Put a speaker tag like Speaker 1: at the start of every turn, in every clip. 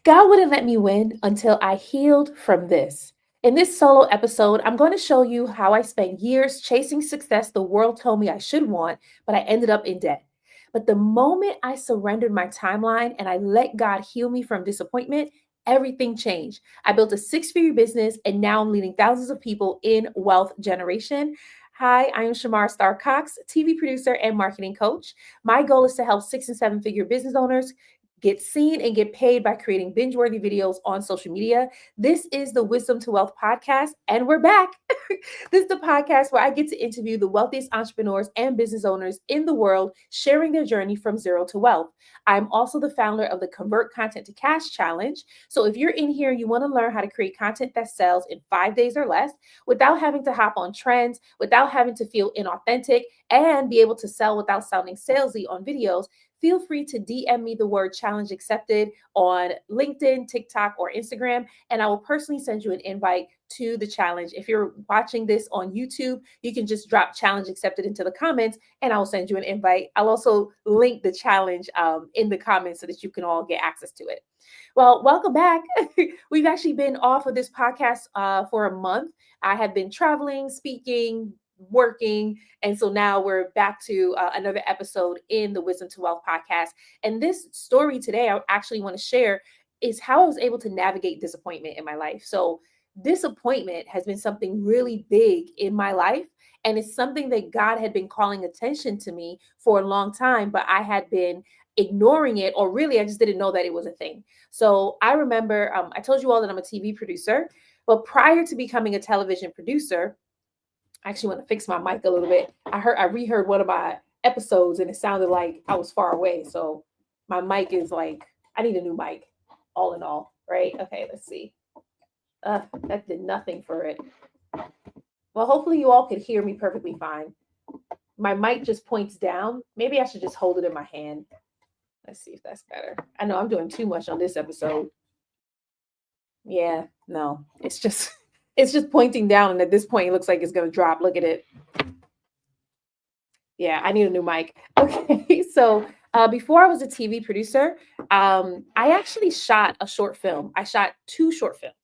Speaker 1: God wouldn't let me win until I healed from this. In this solo episode, I'm going to show you how I spent years chasing success the world told me I should want, but I ended up in debt. But the moment I surrendered my timeline and I let God heal me from disappointment, everything changed. I built a six-figure business and now I'm leading thousands of people in wealth generation. Hi, I am Shamar Star Cox, TV producer and marketing coach. My goal is to help six and seven figure business owners get seen and get paid by creating binge worthy videos on social media. This is the Wisdom to Wealth podcast, and we're back. This is the podcast where I get to interview the wealthiest entrepreneurs and business owners in the world, sharing their journey from zero to wealth. I'm also the founder of the Convert Content to Cash Challenge. So if you're in here, you want to learn how to create content that sells in 5 days or less without having to hop on trends, without having to feel inauthentic, and be able to sell without sounding salesy on videos, feel free to DM me the word challenge accepted on LinkedIn, TikTok, or Instagram, and I will personally send you an invite to the challenge. If you're watching this on YouTube, you can just drop challenge accepted into the comments and I will send you an invite. I'll also link the challenge in the comments so that you can all get access to it. Well, welcome back. We've actually been off of this podcast for a month. I have been traveling, speaking, working. And so now we're back to another episode in the Wisdom to Wealth podcast. And this story today, I actually want to share is how I was able to navigate disappointment in my life. So, disappointment has been something really big in my life. And it's something that God had been calling attention to me for a long time, but I had been ignoring it, or really, I just didn't know that it was a thing. So, I remember I told you all that I'm a TV producer, but prior to becoming a television producer, I actually want to fix my mic a little bit. I reheard one of my episodes and it sounded like I was far away. So my mic is like, I need a new mic, all in all, right? Okay, let's see. That did nothing for it. Well, hopefully you all could hear me perfectly fine. My mic just points down. Maybe I should just hold it in my hand. Let's see if that's better. I know I'm doing too much on this episode. Yeah, no, it's just it's just pointing down, and at this point it looks like it's gonna drop. Look at it. Yeah, I need a new mic. Okay, so before I was a TV producer, I actually shot a short film. I shot two short films.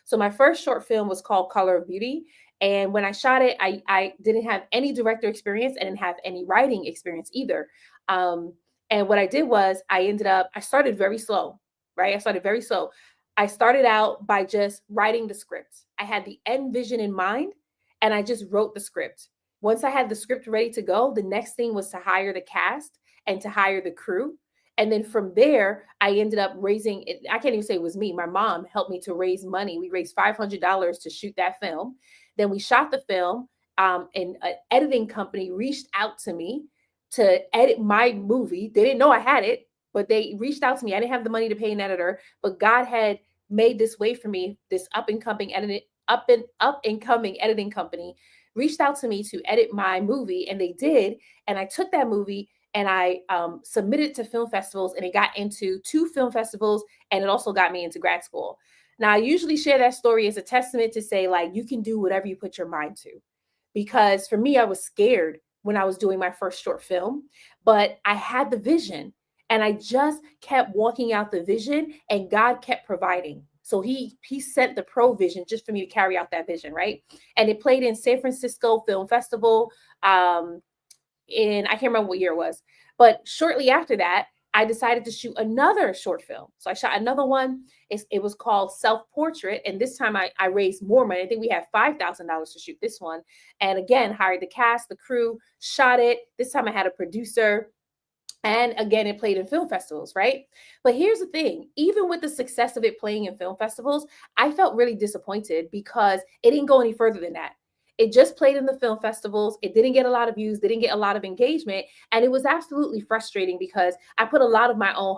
Speaker 1: So my first short film was called Color of Beauty. And when I shot it, I didn't have any director experience. I didn't have any writing experience either. Um, and what I did was I started very slow, right? I started very slow. I started out by just writing the script. I had the end vision in mind and I just wrote the script. Once I had the script ready to go, the next thing was to hire the cast and to hire the crew. And then from there, I ended up raising it. I can't even say it was me. My mom helped me to raise money. We raised $500 to shoot that film. Then we shot the film, and an editing company reached out to me to edit my movie. They didn't know I had it, but they reached out to me. I didn't have the money to pay an editor, but God had made this way for me. This up and coming editing company reached out to me to edit my movie, and they did. And I took that movie and I submitted it to film festivals, and it got into two film festivals, and it also got me into grad school. Now, I usually share that story as a testament to say, like, you can do whatever you put your mind to. Because for me, I was scared when I was doing my first short film, but I had the vision and I just kept walking out the vision, and God kept providing. So he sent the provision just for me to carry out that vision, right? And it played in San Francisco Film Festival. In I can't remember what year it was, but shortly after that, I decided to shoot another short film. So I shot another one. It was called Self Portrait, and this time I raised more money. I think we had $5,000 to shoot this one, and again hired the cast, the crew, shot it. This time I had a producer. And again, it played in film festivals, right? But here's the thing, even with the success of it playing in film festivals, I felt really disappointed because it didn't go any further than that. It just played in the film festivals. It didn't get a lot of views, didn't get a lot of engagement. And it was absolutely frustrating because I put a lot of my own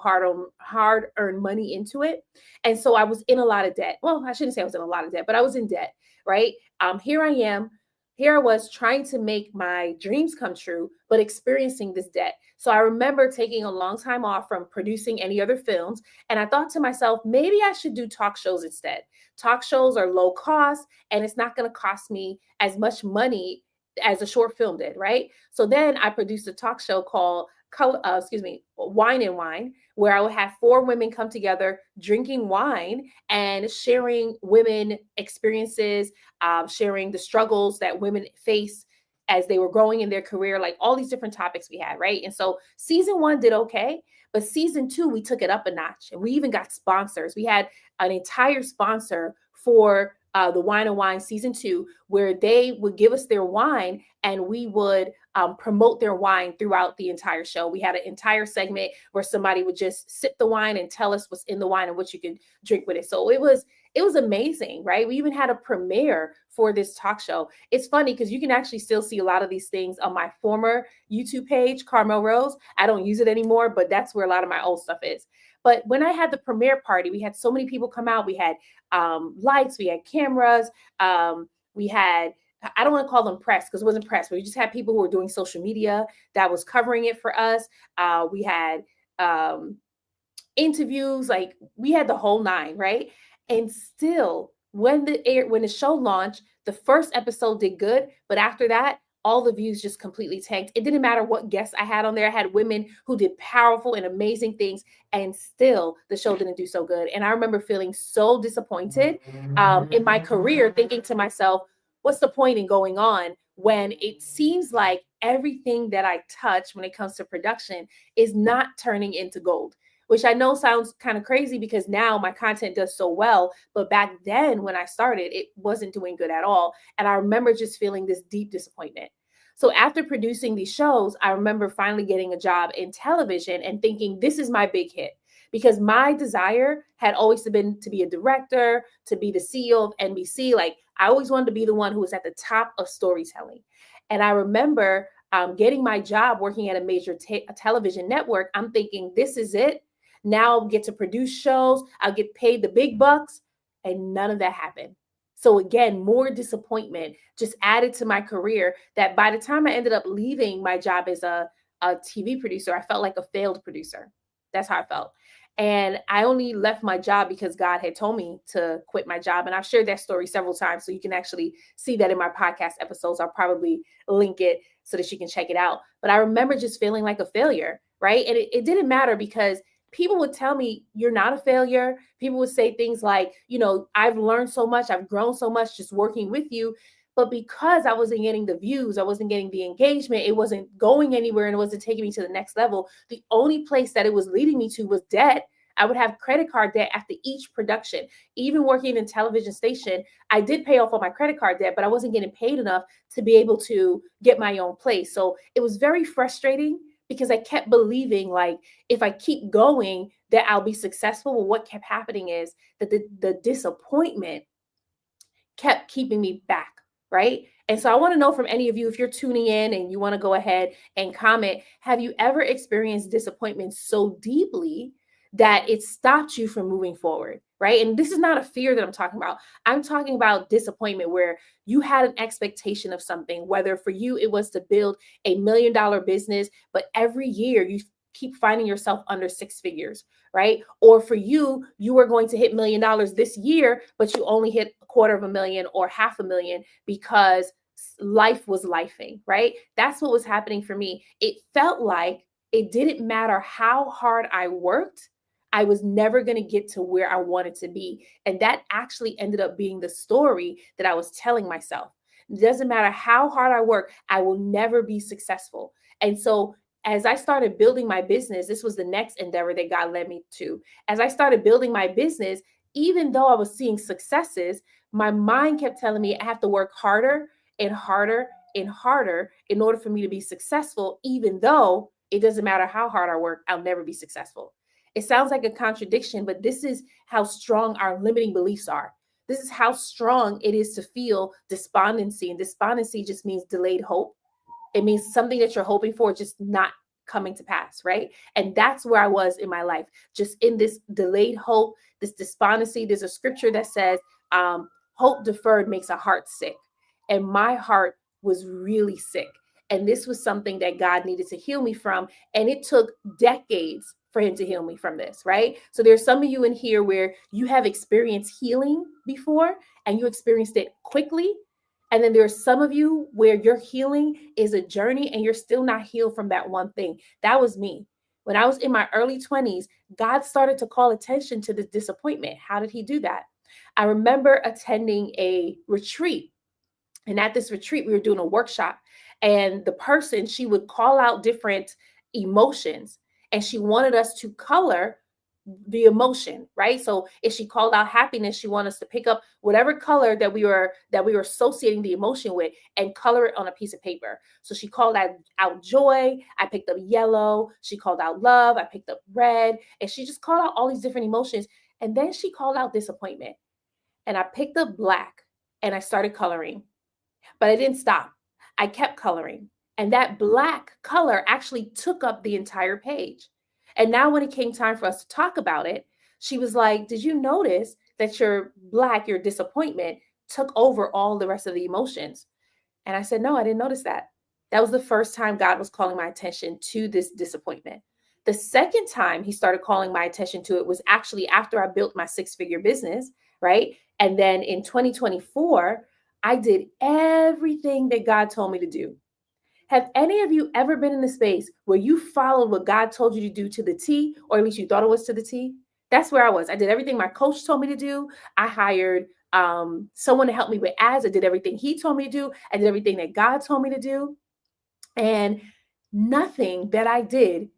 Speaker 1: hard-earned money into it. And so I was in a lot of debt. Well, I shouldn't say I was in a lot of debt, but I was in debt, right? Here I am. Here I was trying to make my dreams come true, but experiencing this debt. So I remember taking a long time off from producing any other films. And I thought to myself, maybe I should do talk shows instead. Talk shows are low cost and it's not going to cost me as much money as a short film did, right? So then I produced a talk show called Wine and Wine, where I would have four women come together drinking wine and sharing women experiences, sharing the struggles that women face as they were growing in their career, like all these different topics we had, right? And so season one did okay, but season two, we took it up a notch and we even got sponsors. We had an entire sponsor for the Wine and Wine season two, where they would give us their wine and we would promote their wine throughout the entire show. We had an entire segment where somebody would just sip the wine and tell us what's in the wine and what you could drink with it. So it was amazing, right? We even had a premiere for this talk show. It's funny because you can actually still see a lot of these things on my former YouTube page, Carmel Rose. I don't use it anymore, but that's where a lot of my old stuff is. But when I had the premiere party, we had so many people come out. We had lights, we had cameras, we had, I don't want to call them press because it wasn't press, but we just had people who were doing social media that was covering it for us. We had interviews, like we had the whole nine, right? And still, when the show launched, the first episode did good, but after that, all the views just completely tanked. It didn't matter what guests I had on there. I had women who did powerful and amazing things, and still the show didn't do so good. And I remember feeling so disappointed in my career, thinking to myself, what's the point in going on when it seems like everything that I touch when it comes to production is not turning into gold? Which I know sounds kind of crazy because now my content does so well. But back then when I started, it wasn't doing good at all. And I remember just feeling this deep disappointment. So after producing these shows, I remember finally getting a job in television and thinking, this is my big hit. Because my desire had always been to be a director, to be the CEO of NBC. Like I always wanted to be the one who was at the top of storytelling. And I remember getting my job working at a major television network. I'm thinking, this is it. Now I'll get to produce shows. I'll get paid the big bucks. And none of that happened. So again, more disappointment just added to my career that by the time I ended up leaving my job as a TV producer, I felt like a failed producer. That's how I felt. And I only left my job because God had told me to quit my job. And I've shared that story several times. So you can actually see that in my podcast episodes. I'll probably link it so that you can check it out. But I remember just feeling like a failure, right? And it didn't matter because people would tell me, you're not a failure. People would say things like, I've learned so much. I've grown so much just working with you. But because I wasn't getting the views, I wasn't getting the engagement, it wasn't going anywhere and it wasn't taking me to the next level. The only place that it was leading me to was debt. I would have credit card debt after each production. Even working in television station, I did pay off all my credit card debt, but I wasn't getting paid enough to be able to get my own place. So it was very frustrating because I kept believing like if I keep going that I'll be successful. Well, what kept happening is that the disappointment kept keeping me back, right? And so I want to know from any of you, if you're tuning in and you want to go ahead and comment, have you ever experienced disappointment so deeply that it stopped you from moving forward, right? And this is not a fear that I'm talking about. I'm talking about disappointment where you had an expectation of something, whether for you it was to build $1 million business, but every year you keep finding yourself under six figures, right? Or for you, you were going to hit $1 million this year, but you only hit $250,000 or $500,000 because life was lifing, right? That's what was happening for me. It felt like it didn't matter how hard I worked, I was never going to get to where I wanted to be. And that actually ended up being the story that I was telling myself. It doesn't matter how hard I work, I will never be successful. And so as I started building my business, this was the next endeavor that God led me to. As I started building my business, even though I was seeing successes, my mind kept telling me I have to work harder and harder and harder in order for me to be successful, even though it doesn't matter how hard I work, I'll never be successful. It sounds like a contradiction, but this is how strong our limiting beliefs are. This is how strong it is to feel despondency. And despondency just means delayed hope. It means something that you're hoping for just not coming to pass, right? And that's where I was in my life, just in this delayed hope, this despondency. There's a scripture that says, hope deferred makes a heart sick. And my heart was really sick. And this was something that God needed to heal me from. And it took decades for him to heal me from this, right? So there's some of you in here where you have experienced healing before and you experienced it quickly. And then there's some of you where your healing is a journey and you're still not healed from that one thing. That was me. When I was in my early 20s, God started to call attention to the disappointment. How did he do that? I remember attending a retreat, and at this retreat, we were doing a workshop, and the person, she would call out different emotions, and she wanted us to color the emotion, right? So if she called out happiness, she wanted us to pick up whatever color that we were associating the emotion with and color it on a piece of paper. So she called out joy, I picked up yellow. She called out love, I picked up red, and she just called out all these different emotions. And then she called out disappointment, and I picked up black and I started coloring. But I didn't stop. I kept coloring. And that black color actually took up the entire page. And now, when it came time for us to talk about it, she was like, did you notice that your black, your disappointment, took over all the rest of the emotions? And I said, no, I didn't notice that. That was the first time God was calling my attention to this disappointment. The second time he started calling my attention to it was actually after I built my six-figure business, right? And then in 2024, I did everything that God told me to do. Have any of you ever been in a space where you followed what God told you to do to the T, or at least you thought it was to the T? That's where I was. I did everything my coach told me to do. I hired someone to help me with ads. I did everything he told me to do. I did everything that God told me to do. And nothing that I did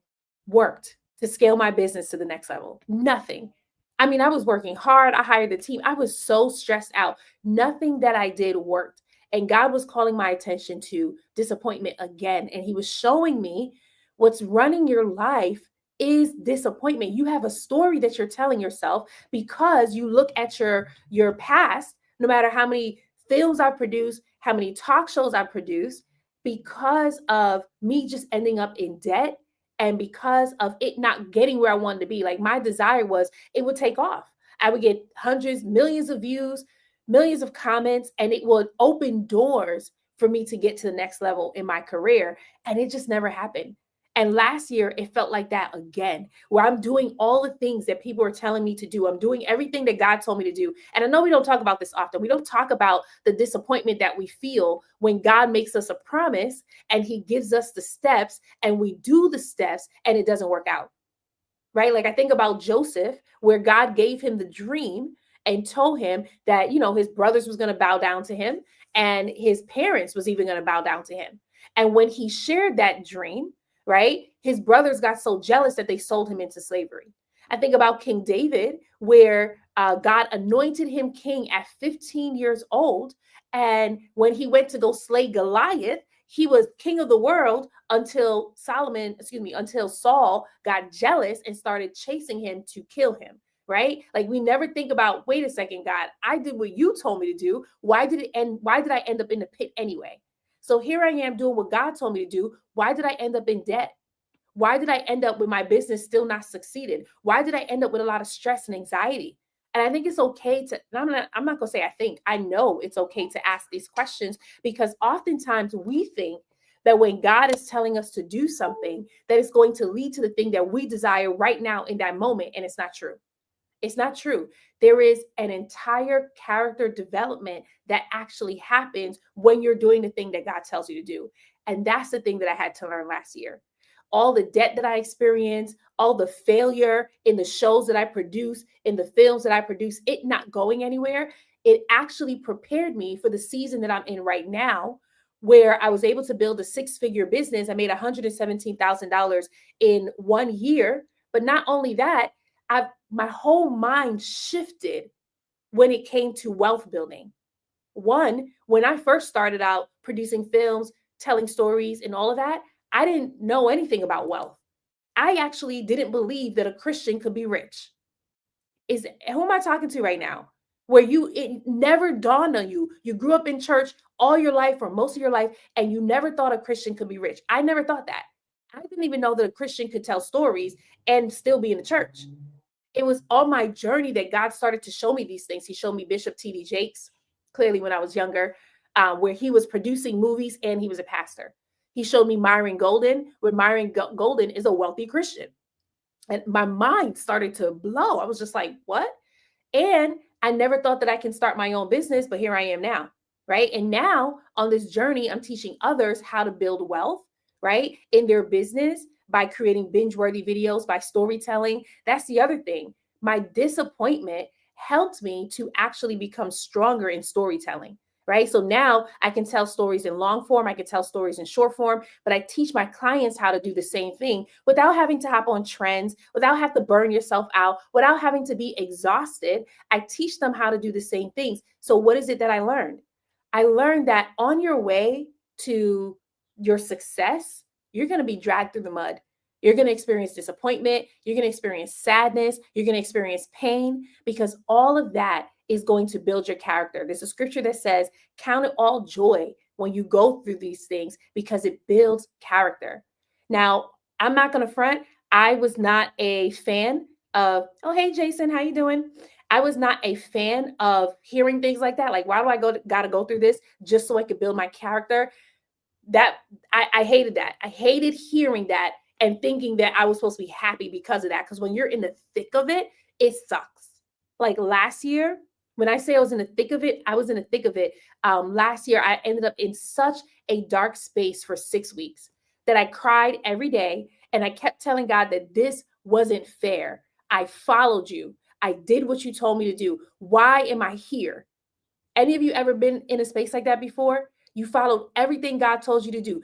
Speaker 1: worked to scale my business to the next level. Nothing. I mean, I was working hard. I hired the team. I was so stressed out. Nothing that I did worked. And God was calling my attention to disappointment again. And he was showing me what's running your life is disappointment. You have a story that you're telling yourself because you look at your past, no matter how many films I've produced, how many talk shows I've produced, because of me just ending up in debt and because of it not getting where I wanted to be. Like, my desire was it would take off. I would get hundreds, millions of views, millions of comments, and it would open doors for me to get to the next level in my career. And it just never happened. And last year, it felt like that again, where I'm doing all the things that people are telling me to do. I'm doing everything that God told me to do. And I know we don't talk about this often. We don't talk about the disappointment that we feel when God makes us a promise and he gives us the steps and we do the steps and it doesn't work out, right? Like, I think about Joseph, where God gave him the dream and told him that, his brothers was going to bow down to him and his parents was even going to bow down to him. And when he shared that dream, right, his brothers got so jealous that they sold him into slavery. I think about King David, where God anointed him king at 15 years old. And when he went to go slay Goliath, he was king of the world until Saul got jealous and started chasing him to kill him, right? Like, we never think about, wait a second, God, I did what you told me to do. Why did I end up in the pit anyway? So here I am doing what God told me to do. Why did I end up in debt? Why did I end up with my business still not succeeded? Why did I end up with a lot of stress and anxiety? And I think it's okay to, I'm not going to say I think, I know it's okay to ask these questions, because oftentimes we think that when God is telling us to do something, that it's going to lead to the thing that we desire right now in that moment. And it's not true. It's not true. There is an entire character development that actually happens when you're doing the thing that God tells you to do. And that's the thing that I had to learn last year. All the debt that I experienced, all the failure in the shows that I produce, in the films that I produce, it not going anywhere, it actually prepared me for the season that I'm in right now, where I was able to build a six-figure business. I made $117,000 in 1 year. But not only that, my whole mind shifted when it came to wealth building. One, when I first started out producing films, telling stories, and all of that, I didn't know anything about wealth. I actually didn't believe that a Christian could be rich. Who am I talking to right now? Where it never dawned on you. You grew up in church all your life or most of your life, and you never thought a Christian could be rich. I never thought that. I didn't even know that a Christian could tell stories and still be in the church. It was on my journey that God started to show me these things. He showed me Bishop T.D. Jakes, clearly when I was younger, where he was producing movies and he was a pastor. He showed me Myron Golden, where Myron Golden is a wealthy Christian. And my mind started to blow. I was just like, what? And I never thought that I can start my own business, but here I am now. right? And now on this journey, I'm teaching others how to build wealth, right, in their business by creating binge worthy videos, by storytelling. That's the other thing. My disappointment helped me to actually become stronger in storytelling. Right. So now I can tell stories in long form, I can tell stories in short form, but I teach my clients how to do the same thing without having to hop on trends, without having to burn yourself out, without having to be exhausted. I teach them how to do the same things. So, what is it that I learned? I learned that on your way to your success, you're going to be dragged through the mud. You're going to experience disappointment. You're going to experience sadness. You're going to experience pain because all of that is going to build your character. There's a scripture that says, count it all joy when you go through these things because it builds character. Now, I'm not going to front. I was not a fan of, oh, hey, Jason, how you doing? I was not a fan of hearing things like that. Like, why do I gotta go through this just so I could build my character? That I hated that. I hated hearing that and thinking that I was supposed to be happy because of that. Because when you're in the thick of it, it sucks. Like last year, when I say I was in the thick of it, I was in the thick of it. Last year, I ended up in such a dark space for 6 weeks that I cried every day and I kept telling God that this wasn't fair. I followed you. I did what you told me to do. Why am I here? Any of you ever been in a space like that before? You followed everything God told you to do.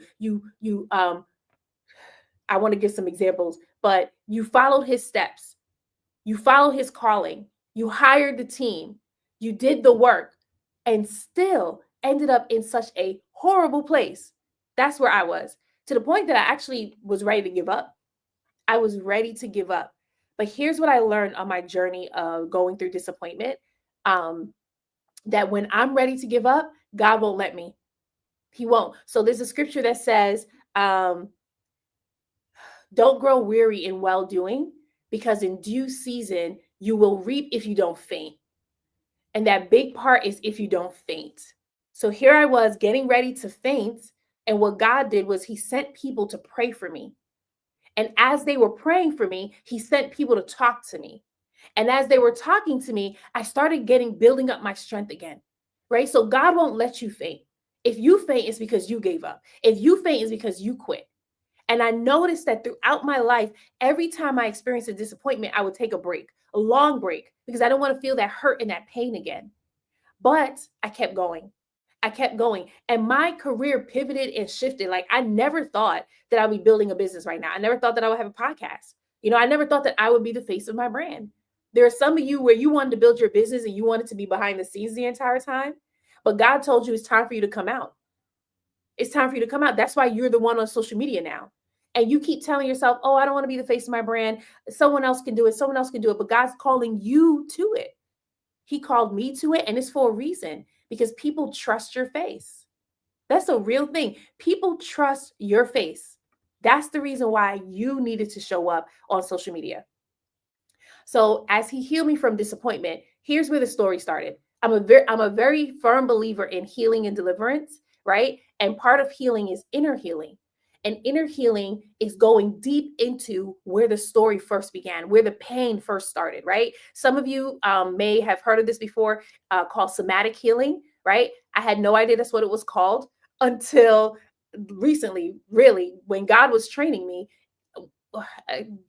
Speaker 1: I want to give some examples, but you followed his steps. You followed his calling. You hired the team. You did the work and still ended up in such a horrible place. That's where I was, to the point that I actually was ready to give up. I was ready to give up. But here's what I learned on my journey of going through disappointment. Um, that when I'm ready to give up, God won't let me. He won't. So there's a scripture that says, don't grow weary in well doing, because in due season you will reap if you don't faint. And that big part is if you don't faint. So here I was getting ready to faint. And what God did was he sent people to pray for me. And as they were praying for me, he sent people to talk to me. And as they were talking to me, I started building up my strength again, right? So God won't let you faint. If you faint, it's because you gave up. If you faint, it's because you quit. And I noticed that throughout my life, every time I experienced a disappointment, I would take a break, a long break, because I don't want to feel that hurt and that pain again. But I kept going. I kept going. And my career pivoted and shifted. Like I never thought that I'd be building a business right now. I never thought that I would have a podcast. I never thought that I would be the face of my brand. There are some of you where you wanted to build your business and you wanted to be behind the scenes the entire time. But God told you it's time for you to come out. It's time for you to come out. That's why you're the one on social media now. And you keep telling yourself, oh, I don't want to be the face of my brand. Someone else can do it. Someone else can do it. But God's calling you to it. He called me to it. And it's for a reason, because people trust your face. That's a real thing. People trust your face. That's the reason why you needed to show up on social media. So as he healed me from disappointment, here's where the story started. I'm a very firm believer in healing and deliverance, right? And part of healing is inner healing. And inner healing is going deep into where the story first began, where the pain first started, right? Some of you may have heard of this before, called somatic healing, right? I had no idea that's what it was called until recently, really, when God was training me.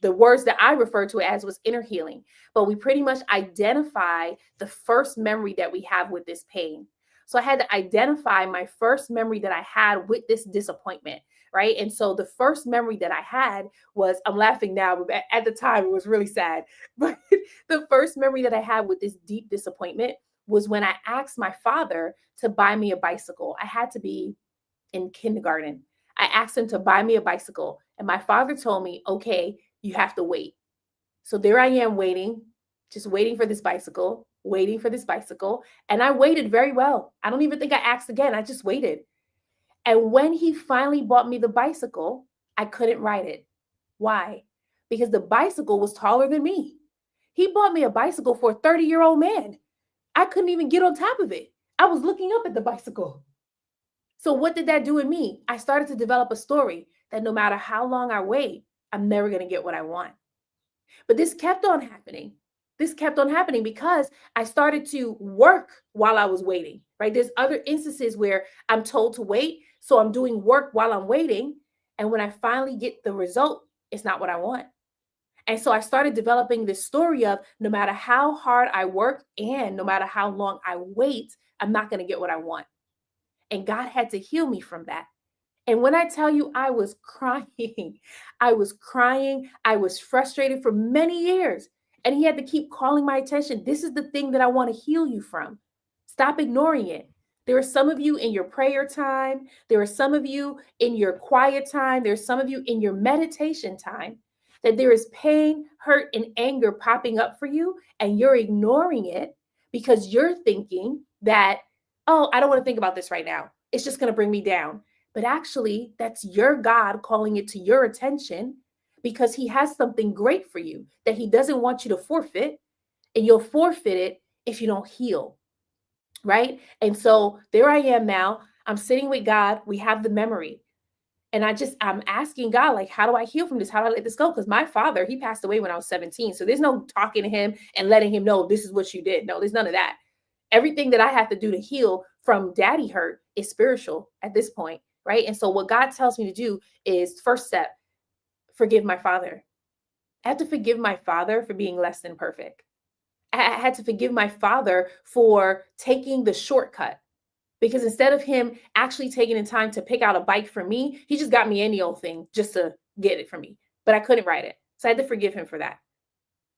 Speaker 1: The words that I refer to it as was inner healing. But we pretty much identify the first memory that we have with this pain. So I had to identify my first memory that I had with this disappointment, right? And so the first memory that I had was, I'm laughing now, but at the time it was really sad. But the first memory that I had with this deep disappointment was when I asked my father to buy me a bicycle. I had to be in kindergarten. I asked him to buy me a bicycle, and my father told me, okay, you have to wait. So there I am waiting, just waiting for this bicycle, waiting for this bicycle. And I waited very well. I don't even think I asked again. I just waited. And when he finally bought me the bicycle, I couldn't ride it. Why? Because the bicycle was taller than me. He bought me a bicycle for a 30-year-old man. I couldn't even get on top of it. I was looking up at the bicycle. So what did that do in me? I started to develop a story that no matter how long I wait, I'm never going to get what I want. But this kept on happening. this kept on happening because I started to work while I was waiting, right? There's other instances where I'm told to wait. So I'm doing work while I'm waiting. And when I finally get the result, it's not what I want. And so I started developing this story of no matter how hard I work and no matter how long I wait, I'm not going to get what I want. And God had to heal me from that. And when I tell you I was crying, I was crying, I was frustrated for many years. And he had to keep calling my attention. This is the thing that I want to heal you from. Stop ignoring it. There are some of you in your prayer time. There are some of you in your quiet time. There's some of you in your meditation time that there is pain, hurt, and anger popping up for you, and you're ignoring it because you're thinking that, oh, I don't want to think about this right now. It's just going to bring me down. But actually, that's your God calling it to your attention because he has something great for you that he doesn't want you to forfeit, and you'll forfeit it if you don't heal, right? And so there I am now. I'm sitting with God. We have the memory. And I'm asking God, like, how do I heal from this? How do I let this go? Because my father, he passed away when I was 17. So there's no talking to him and letting him know this is what you did. No, there's none of that. Everything that I have to do to heal from daddy hurt is spiritual at this point, right? And so what God tells me to do is first step, forgive my father. I had to forgive my father for being less than perfect. I had to forgive my father for taking the shortcut because instead of him actually taking the time to pick out a bike for me, he just got me any old thing just to get it for me. But I couldn't ride it. So I had to forgive him for that.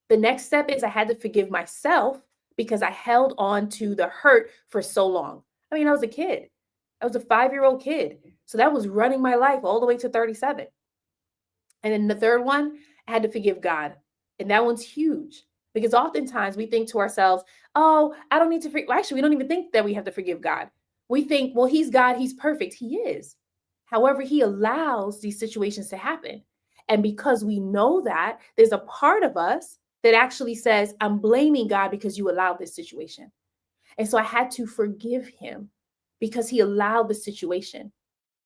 Speaker 1: The next step is I had to forgive myself because I held on to the hurt for so long. I mean, I was a kid. I was a 5-year-old kid. So that was running my life all the way to 37. And then the third one, I had to forgive God. And that one's huge because oftentimes we think to ourselves, oh, I don't need to forgive. Well, actually, we don't even think that we have to forgive God. We think, well, he's God, he's perfect. He is. However, he allows these situations to happen. And because we know that, there's a part of us that actually says, I'm blaming God because you allowed this situation. And so I had to forgive him because he allowed the situation,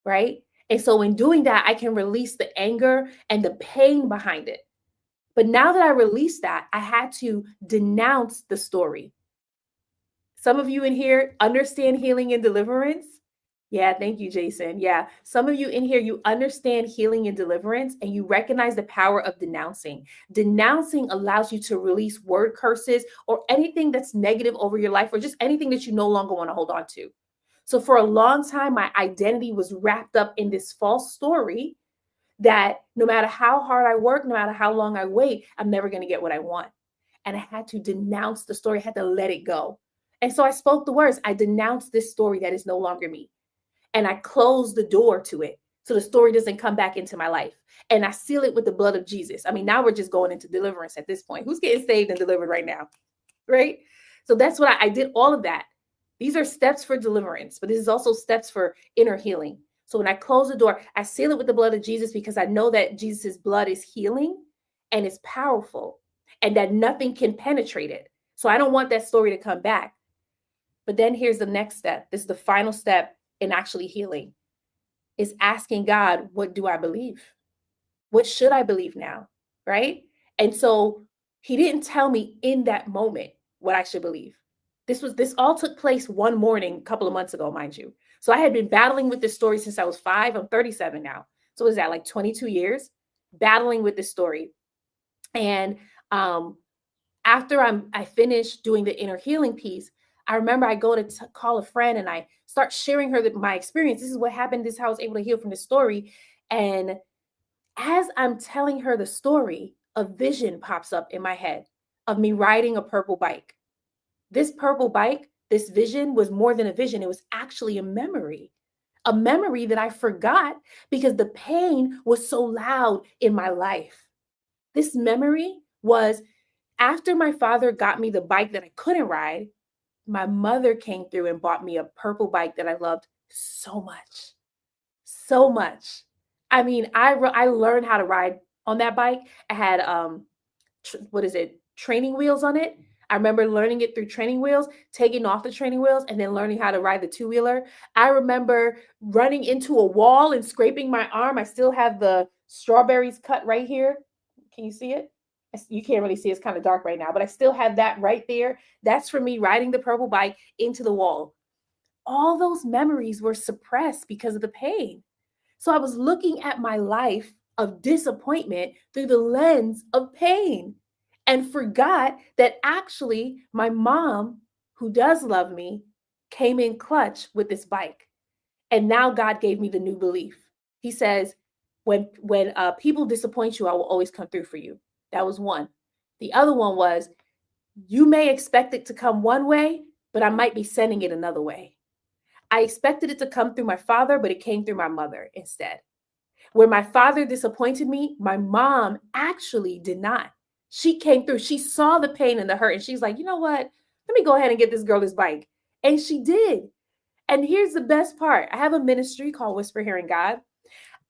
Speaker 1: right? And so in doing that, I can release the anger and the pain behind it. But now that I released that, I had to denounce the story. Some of you in here understand healing and deliverance. Yeah, thank you, Jason. Yeah, some of you in here, you understand healing and deliverance and you recognize the power of denouncing. Denouncing allows you to release word curses or anything that's negative over your life or just anything that you no longer want to hold on to. So for a long time, my identity was wrapped up in this false story that no matter how hard I work, no matter how long I wait, I'm never going to get what I want. And I had to denounce the story, I had to let it go. And so I spoke the words. I denounced this story that is no longer me. And I closed the door to it so the story doesn't come back into my life. And I seal it with the blood of Jesus. I mean, now we're just going into deliverance at this point. Who's getting saved and delivered right now? Right? So that's what I did all of that. These are steps for deliverance, but this is also steps for inner healing. So when I close the door, I seal it with the blood of Jesus because I know that Jesus' blood is healing and it's powerful and that nothing can penetrate it. So I don't want that story to come back. But then here's the next step. This is the final step in actually healing, is asking God, what do I believe? What should I believe now? Right? And so he didn't tell me in that moment what I should believe. This all took place one morning a couple of months ago, mind you. So I had been battling with this story since I was 5. I'm 37 now. So what is that, like 22 years battling with this story? And after I finished doing the inner healing piece, I remember I go to call a friend and I start sharing her my experience. This is what happened. This is how I was able to heal from this story. And as I'm telling her the story, a vision pops up in my head of me riding a purple bike. This purple bike, this vision was more than a vision. It was actually a memory that I forgot because the pain was so loud in my life. This memory was after my father got me the bike that I couldn't ride, my mother came through and bought me a purple bike that I loved so much, so much. I mean, I learned how to ride on that bike. I had, training wheels on it. I remember learning it through training wheels, taking off the training wheels, and then learning how to ride the two-wheeler. I remember running into a wall and scraping my arm. I still have the strawberries cut right here. Can you see it? You can't really see, it's kind of dark right now, but I still have that right there. That's for me riding the purple bike into the wall. All those memories were suppressed because of the pain. So I was looking at my life of disappointment through the lens of pain and forgot that actually my mom, who does love me, came in clutch with this bike. And now God gave me the new belief. He says, when people disappoint you, I will always come through for you. That was one. The other one was, you may expect it to come one way, but I might be sending it another way. I expected it to come through my father, but it came through my mother instead. Where my father disappointed me, my mom actually did not. She came through. She saw the pain and the hurt, and she's like, you know what? Let me go ahead and get this girl this bike. And she did. And here's the best part. I have a ministry called Whisper Hearing God.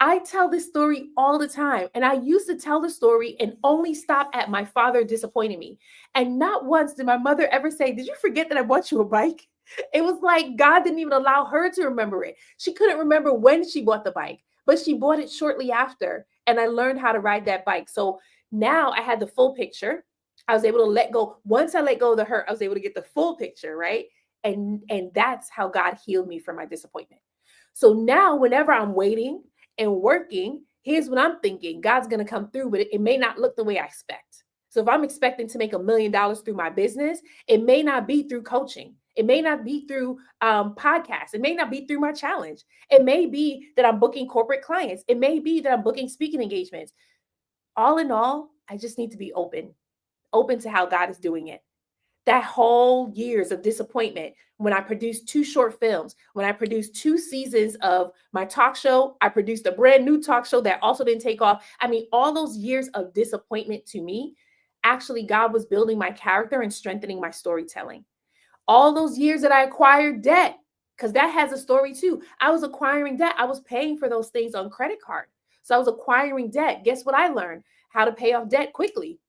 Speaker 1: I tell this story all the time. And I used to tell the story and only stop at my father disappointing me. And not once did my mother ever say, did you forget that I bought you a bike? It was like God didn't even allow her to remember it. She couldn't remember when she bought the bike, but she bought it shortly after. And I learned how to ride that bike. So now I had the full picture. I was able to let go. Once I let go of the hurt, I was able to get the full picture, right? And that's how God healed me from my disappointment. So now whenever I'm waiting and working, here's what I'm thinking. God's going to come through, but it may not look the way I expect. So if I'm expecting to make $1 million through my business, it may not be through coaching. It may not be through podcasts. It may not be through my challenge. It may be that I'm booking corporate clients. It may be that I'm booking speaking engagements. All in all, I just need to be open to how God is doing it. That whole years of disappointment when I produced 2 short films, when I produced 2 seasons of my talk show, I produced a brand new talk show that also didn't take off. I mean, all those years of disappointment to me, actually God was building my character and strengthening my storytelling. All those years that I acquired debt, because that has a story too. I was acquiring debt. I was paying for those things on credit card. So I was acquiring debt. Guess what I learned? How to pay off debt quickly.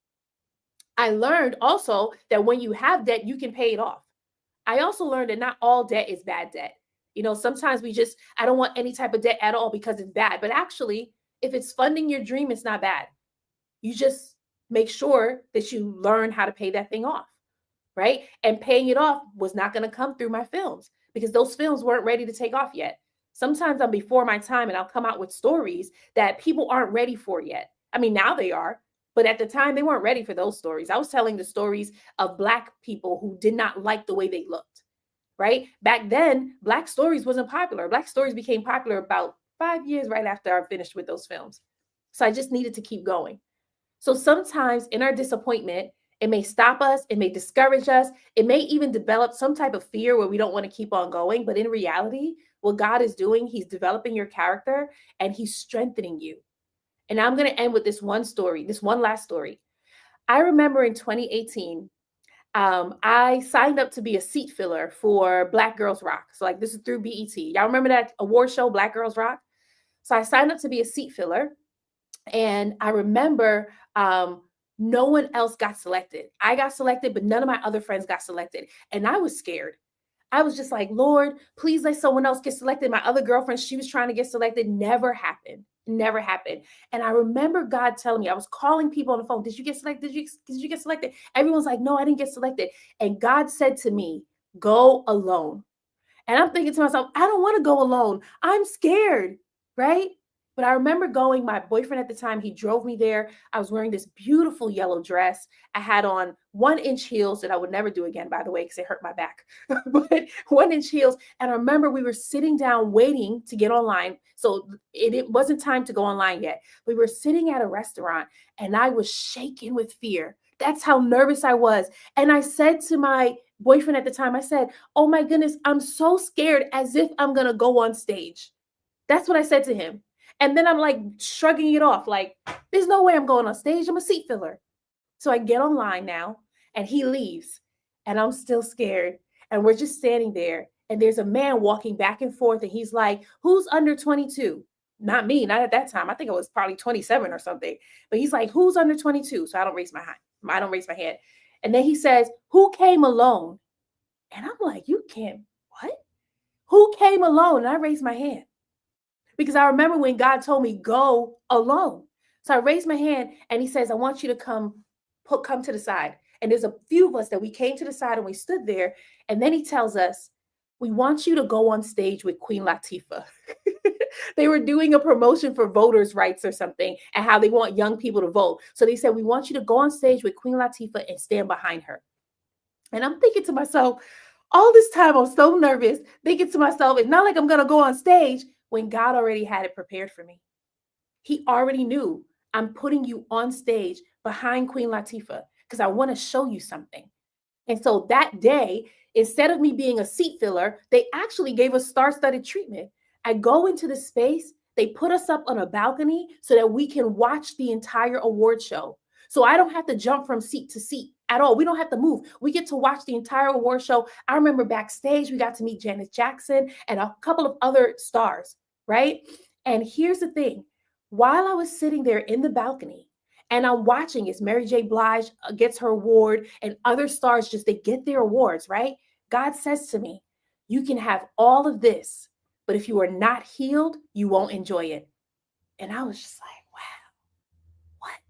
Speaker 1: I learned also that when you have debt, you can pay it off. I also learned that not all debt is bad debt. You know, sometimes I don't want any type of debt at all because it's bad. But actually, if it's funding your dream, it's not bad. You just make sure that you learn how to pay that thing off, right? And paying it off was not going to come through my films because those films weren't ready to take off yet. Sometimes I'm before my time and I'll come out with stories that people aren't ready for yet. I mean, now they are, but at the time they weren't ready for those stories. I was telling the stories of Black people who did not like the way they looked, right? Back then, Black stories wasn't popular. Black stories became popular about 5 years right after I finished with those films. So I just needed to keep going. So sometimes in our disappointment, it may stop us, it may discourage us, it may even develop some type of fear where we don't want to keep on going. But in reality, what God is doing, He's developing your character and He's strengthening you. And I'm going to end with this one story, this one last story. I remember in 2018, I signed up to be a seat filler for Black Girls Rock. So, like, this is through BET. Y'all remember that award show, Black Girls Rock? So, I signed up to be a seat filler. And I remember no one else got selected. I got selected, but none of my other friends got selected. And I was scared. I was just like, Lord, please let someone else get selected. My other girlfriend, she was trying to get selected. Never happened. Never happened. And I remember God telling me, I was calling people on the phone. Did you get selected? Did you get selected? Everyone's like, no, I didn't get selected. And God said to me, go alone. And I'm thinking to myself, I don't want to go alone. I'm scared, right? But I remember going, my boyfriend at the time, he drove me there. I was wearing this beautiful yellow dress. I had on 1-inch heels that I would never do again, by the way, because it hurt my back. But 1-inch heels. And I remember we were sitting down waiting to get online. So it wasn't time to go online yet. We were sitting at a restaurant and I was shaking with fear. That's how nervous I was. And I said to my boyfriend at the time, I said, oh my goodness, I'm so scared, as if I'm going to go on stage. That's what I said to him. And then I'm like shrugging it off, like, there's no way I'm going on stage. I'm a seat filler. So I get online now and he leaves and I'm still scared. And we're just standing there and there's a man walking back and forth and he's like, who's under 22? Not me, not at that time. I think I was probably 27 or something. But he's like, who's under 22? So I don't raise my hand. I don't raise my hand. And then he says, who came alone? And I'm like, you can't, what? Who came alone? And I raised my hand. Because I remember when God told me, go alone. So I raised my hand and he says, I want you to come come to the side. And there's a few of us that we came to the side and we stood there. And then he tells us, we want you to go on stage with Queen Latifah. They were doing a promotion for voters' rights or something and how they want young people to vote. So they said, we want you to go on stage with Queen Latifah and stand behind her. And I'm thinking to myself, all this time I'm so nervous, thinking to myself, it's not like I'm going to go on stage when God already had it prepared for me. He already knew, I'm putting you on stage behind Queen Latifah because I want to show you something. And so that day, instead of me being a seat filler, they actually gave us star-studded treatment. I go into the space, they put us up on a balcony so that we can watch the entire award show. So I don't have to jump from seat to seat at all. We don't have to move. We get to watch the entire award show. I remember backstage, we got to meet Janet Jackson and a couple of other stars, right? And here's the thing. While I was sitting there in the balcony, and I'm watching as Mary J. Blige gets her award and other stars just, they get their awards, right? God says to me, you can have all of this, but if you are not healed, you won't enjoy it. And I was just like, wow, what?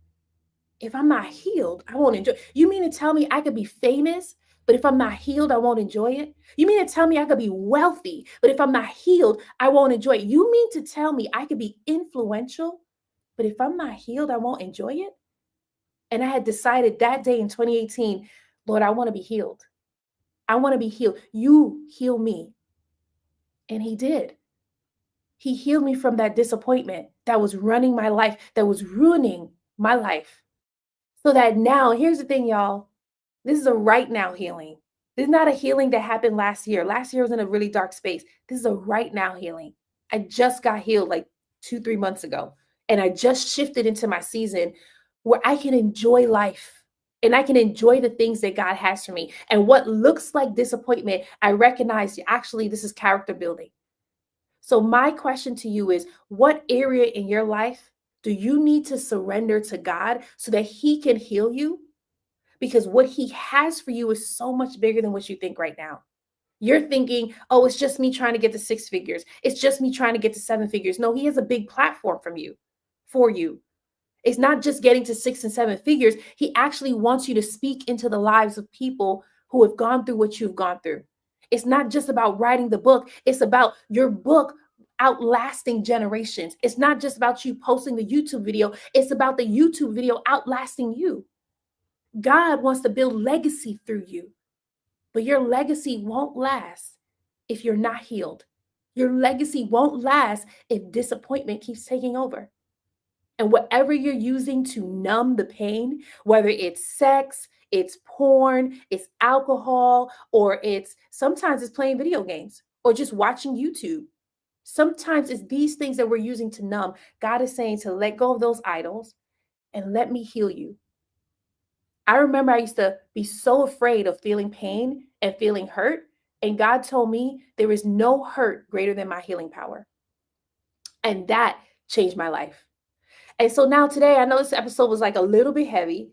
Speaker 1: If I'm not healed, I won't enjoy it. You mean to tell me I could be famous, but if I'm not healed, I won't enjoy it? You mean to tell me I could be wealthy, but if I'm not healed, I won't enjoy it? You mean to tell me I could be influential, but if I'm not healed, I won't enjoy it? And I had decided that day in 2018, Lord, I want to be healed. I want to be healed. You heal me. And he did. He healed me from that disappointment that was running my life, that was ruining my life. So that now, here's the thing, y'all. This is a right now healing. This is not a healing that happened last year. Last year was in a really dark space. This is a right now healing. I just got healed like 2-3 months ago. And I just shifted into my season where I can enjoy life and I can enjoy the things that God has for me. And what looks like disappointment, I recognize actually this is character building. So my question to you is, what area in your life do you need to surrender to God so that he can heal you? Because what he has for you is so much bigger than what you think right now. You're thinking, oh, it's just me trying to get to 6 figures. It's just me trying to get to 7 figures. No, he has a big platform for you. It's not just getting to 6 and 7 figures. He actually wants you to speak into the lives of people who have gone through what you've gone through. It's not just about writing the book. It's about your book outlasting generations. It's not just about you posting the YouTube video. It's about the YouTube video outlasting you. God wants to build legacy through you, but your legacy won't last if you're not healed. Your legacy won't last if disappointment keeps taking over. And whatever you're using to numb the pain, whether it's sex, it's porn, it's alcohol, or sometimes it's playing video games or just watching YouTube. Sometimes it's these things that we're using to numb. God is saying to let go of those idols and let me heal you. I remember I used to be so afraid of feeling pain and feeling hurt. And God told me there is no hurt greater than my healing power. And that changed my life. And so now today, I know this episode was like a little bit heavy,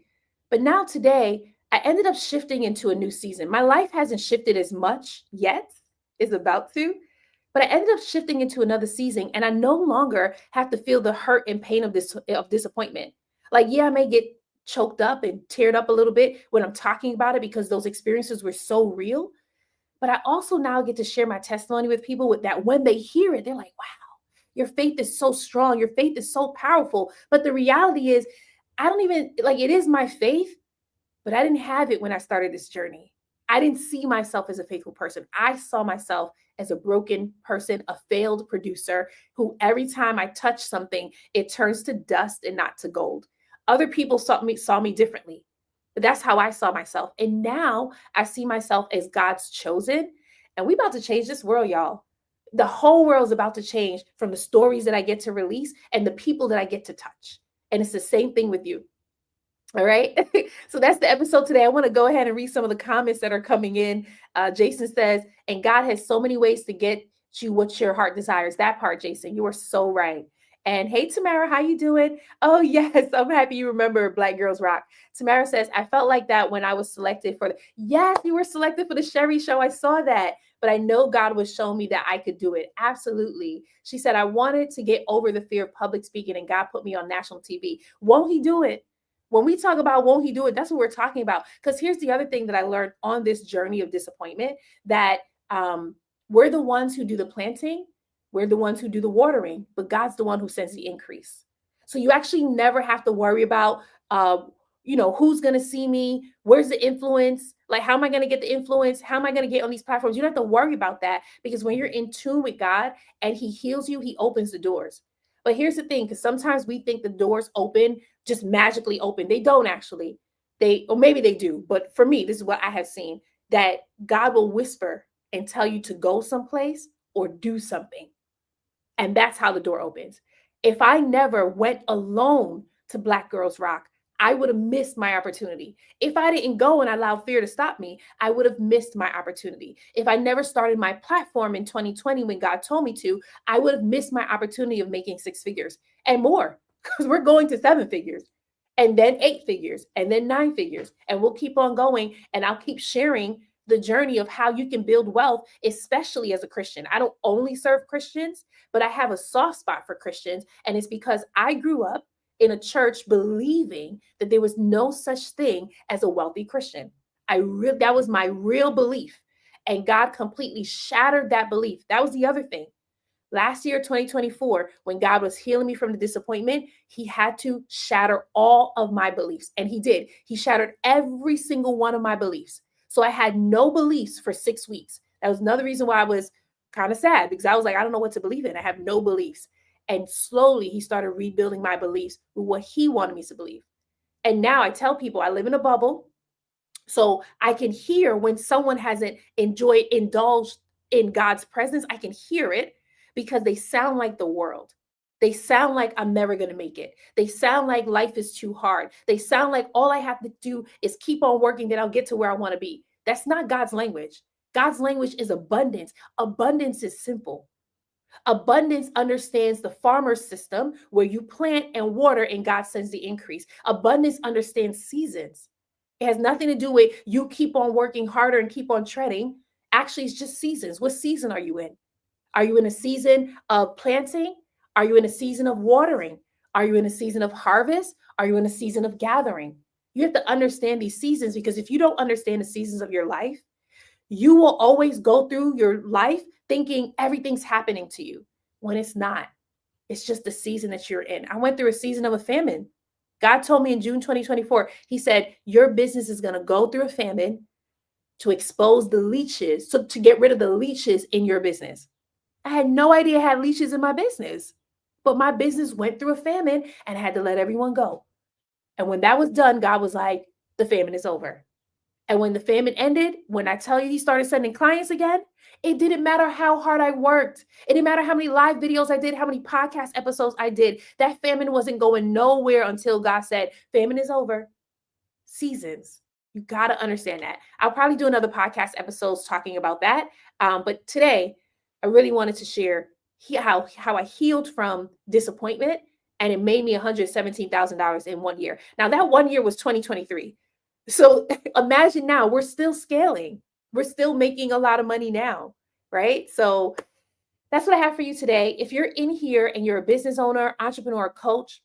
Speaker 1: but now today, I ended up shifting into a new season. My life hasn't shifted as much yet, it's about to, but I ended up shifting into another season, and I no longer have to feel the hurt and pain of disappointment. Like, yeah, I may get choked up and teared up a little bit when I'm talking about it because those experiences were so real. But I also now get to share my testimony with people with that when they hear it, they're like, wow. Your faith is so strong. Your faith is so powerful. But the reality is, I don't even, like, it is my faith, but I didn't have it when I started this journey. I didn't see myself as a faithful person. I saw myself as a broken person, a failed producer who every time I touch something, it turns to dust and not to gold. Other people saw me differently, but that's how I saw myself. And now I see myself as God's chosen. And we about to change this world, y'all. The whole world is about to change from the stories that I get to release and the people that I get to touch. And it's the same thing with you. All right. So that's the episode today. I want to go ahead and read some of the comments that are coming in. Jason says, and God has so many ways to get you what your heart desires. That part, Jason, you are so right. And hey, Tamara, how you doing? Oh, yes. I'm happy you remember Black Girls Rock. Tamara says, I felt like that when I was selected for yes, you were selected for the Sherry Show. I saw that. But I know God was showing me that I could do it. Absolutely. She said, I wanted to get over the fear of public speaking and God put me on national TV. Won't he do it? When we talk about won't he do it, that's what we're talking about. Because here's the other thing that I learned on this journey of disappointment, that um, we're the ones who do the planting, we're the ones who do the watering, but God's the one who sends the increase. So you actually never have to worry about, uh, who's going to see me, where's the influence, like how am I going to get the influence, how am I going to get on these platforms. You don't have to worry about that, because when you're in tune with God and he heals you, he opens the doors. But here's the thing, because sometimes we think the doors open, just magically open. They don't actually. Or maybe they do, but for me, this is what I have seen, that God will whisper and tell you to go someplace or do something. And that's how the door opens. If I never went alone to Black Girls Rock, I would have missed my opportunity. If I didn't go and allow fear to stop me, I would have missed my opportunity. If I never started my platform in 2020 when God told me to, I would have missed my opportunity of making six figures and more, because we're going to seven figures and then eight figures and then nine figures. And we'll keep on going. And I'll keep sharing the journey of how you can build wealth, especially as a Christian. I don't only serve Christians, but I have a soft spot for Christians. And it's because I grew up in a church believing that there was no such thing as a wealthy Christian. That was my real belief. And God completely shattered that belief. That was the other thing. Last year, 2024, when God was healing me from the disappointment, he had to shatter all of my beliefs. And he did. He shattered every single one of my beliefs. So I had no beliefs for 6 weeks. That was another reason why I was kind of sad, because I was like, I don't know what to believe in. I have no beliefs. And slowly he started rebuilding my beliefs with what he wanted me to believe. And now I tell people I live in a bubble. So I can hear when someone hasn't indulged in God's presence. I can hear it because they sound like the world. They sound like I'm never going to make it. They sound like life is too hard. They sound like all I have to do is keep on working, then I'll get to where I want to be. That's not God's language. God's language is abundance. Abundance is simple. Abundance understands the farmer system where you plant and water and God sends the increase. Abundance understands seasons. It has nothing to do with you keep on working harder and keep on treading. Actually, it's just seasons. What season are you in? Are you in a season of planting? Are you in a season of watering? Are you in a season of harvest? Are you in a season of gathering? You have to understand these seasons, because if you don't understand the seasons of your life, you will always go through your life thinking everything's happening to you when it's not. It's just the season that you're in. I went through a season of a famine. God told me in June 2024, he said, your business is going to go through a famine to expose the leeches, so to get rid of the leeches in your business. I had no idea I had leeches in my business, but my business went through a famine and I had to let everyone go. And when that was done, God was like, the famine is over. And when the famine ended, when I tell you he started sending clients again, it didn't matter how hard I worked. It didn't matter how many live videos I did, how many podcast episodes I did. That famine wasn't going nowhere until God said, famine is over. Seasons. You got to understand that. I'll probably do another podcast episodes talking about that. But today, I really wanted to share how I healed from disappointment, and it made me $117,000 in 1 year. Now, that 1 year was 2023. So imagine now we're still scaling. We're still making a lot of money now, right? So that's what I have for you today. If you're in here and you're a business owner, entrepreneur, coach,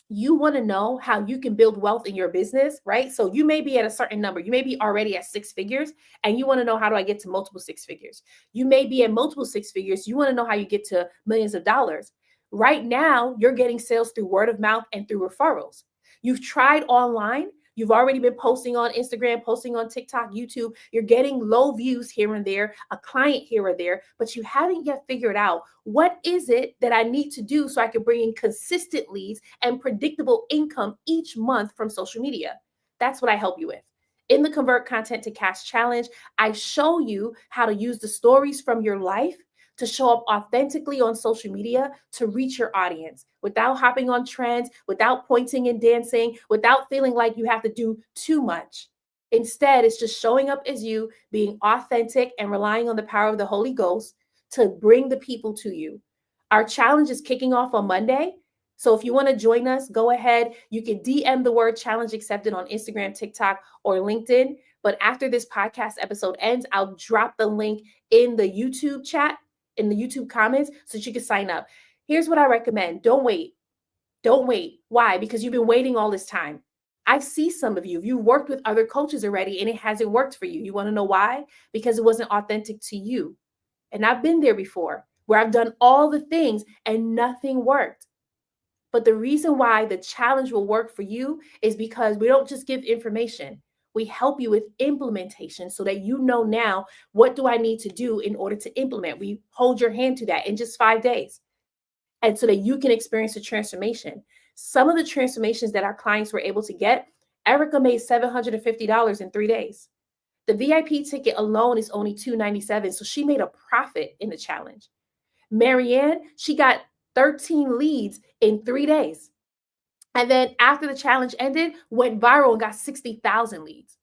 Speaker 1: you want to know how you can build wealth in your business, right? So you may be at a certain number. You may be already at six figures and you want to know, how do I get to multiple six figures? You may be at multiple six figures. You want to know how you get to millions of dollars. Right now, you're getting sales through word of mouth and through referrals. You've tried online. You've already been posting on Instagram, posting on TikTok, YouTube. You're getting low views here and there, a client here or there, but you haven't yet figured out what is it that I need to do so I can bring in consistent leads and predictable income each month from social media. That's what I help you with. In the Convert Content to Cash Challenge, I show you how to use the stories from your life to show up authentically on social media to reach your audience without hopping on trends, without pointing and dancing, without feeling like you have to do too much. Instead, it's just showing up as you, being authentic and relying on the power of the Holy Ghost to bring the people to you. Our challenge is kicking off on Monday. So if you want to join us, go ahead. You can DM the word challenge accepted on Instagram, TikTok, or LinkedIn. But after this podcast episode ends, I'll drop the link in the YouTube chat, in the YouTube comments, so that you can sign up. Here's what I recommend. Don't wait. Don't wait. Why? Because you've been waiting all this time. I see some of you. You worked with other coaches already and it hasn't worked for you. You want to know why? Because it wasn't authentic to you. And I've been there before where I've done all the things and nothing worked. But the reason why the challenge will work for you is because we don't just give information. We help you with implementation so that you know now, what do I need to do in order to implement? We hold your hand to that in just 5 days. And so that you can experience a transformation. Some of the transformations that our clients were able to get, Erica made $750 in 3 days. The VIP ticket alone is only $297. So she made a profit in the challenge. Marianne, she got 13 leads in 3 days. And then after the challenge ended, went viral and got 60,000 leads.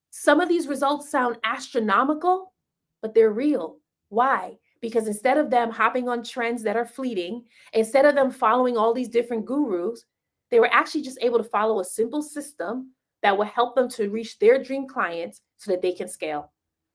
Speaker 1: Some of these results sound astronomical, but they're real. Why? Because instead of them hopping on trends that are fleeting, instead of them following all these different gurus, they were actually just able to follow a simple system that will help them to reach their dream clients so that they can scale.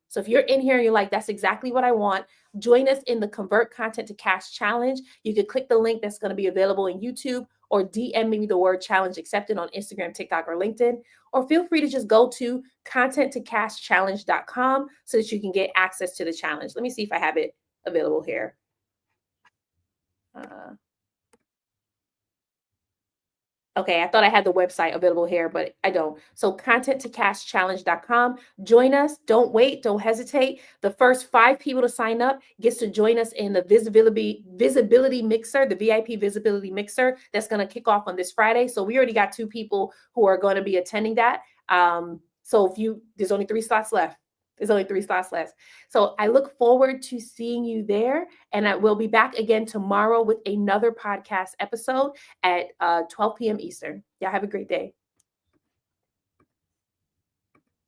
Speaker 1: So if you're in here and you're like, that's exactly what I want, join us in the Convert Content to Cash Challenge. You can click the link that's going to be available in YouTube, or DM me the word challenge accepted on Instagram, TikTok, or LinkedIn. Or feel free to just go to contenttocashchallenge.com so that you can get access to the challenge. Let me see if I have it available here. Okay, I thought I had the website available here, but I don't. So contenttocashchallenge.com. Join us. Don't wait. Don't hesitate. The first 5 people to sign up gets to join us in the visibility mixer, the VIP visibility mixer that's going to kick off on this Friday. So we already got 2 people who are going to be attending that. So there's only 3 slots left. There's only 3 slots left. So I look forward to seeing you there. And I will be back again tomorrow with another podcast episode at 12 p.m. Eastern. Y'all have a great day.